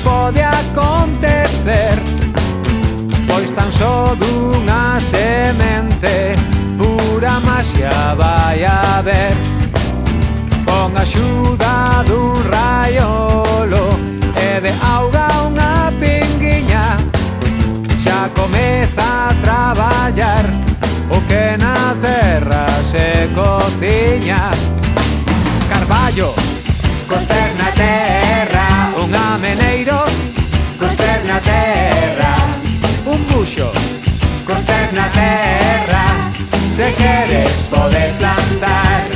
pode acontecer, pois tan só dunha semente pura maxia vai haber. Con a axuda dun raiolo e de auga unha pinguiña, xa comeza a traballar o que na terra se cociña. Carballo, coster na terra, un ameneiro, coster na terra, un buxo, coster na terra, se queres podes plantar.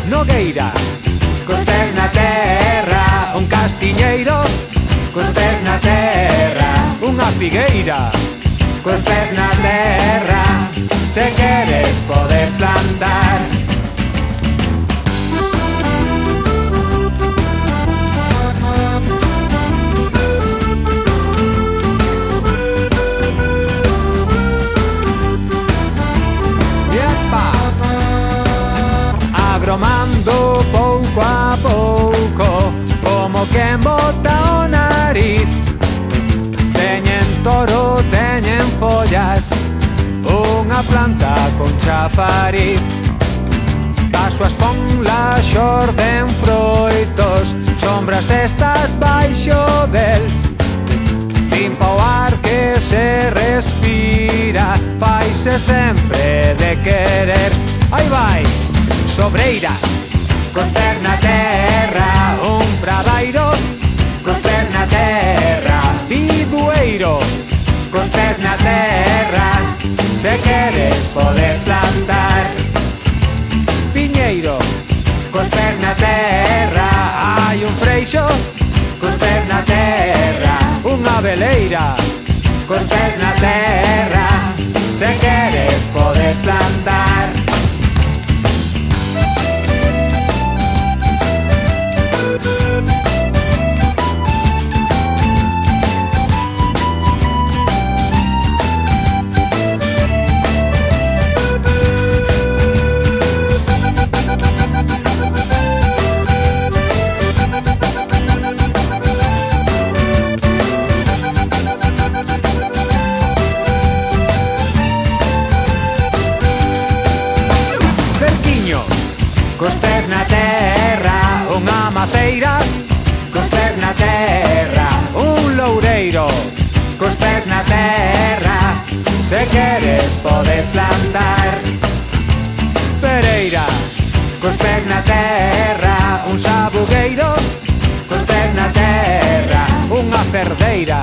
Nogueira, coster na terra, un castiñeiro, coster na terra, unha figueira, coster na terra, se queres podes plantar. Agromando pouco a pouco, como quen bota o nariz. Teñen toro, teñen follas, unha planta con chafariz. Das súas ponlas xorden froitos, sombras estas baixo del. Limpa o ar que se respira, faise sempre de querer. Aí vai! Sobreira, coster na terra, un bravairo, coster na terra, bidueiro, coster na terra, se queres podes plantar. Piñeiro, coster na terra, hai un freixo, coster na terra, unha veleira, coster na terra, se queres podes plantar. Coster na terra, unha maceira, coster na terra, un loureiro, coster na terra, se queres podes plantar. Pereira, coster na terra, un sabugueiro, coster na terra, unha cerdeira,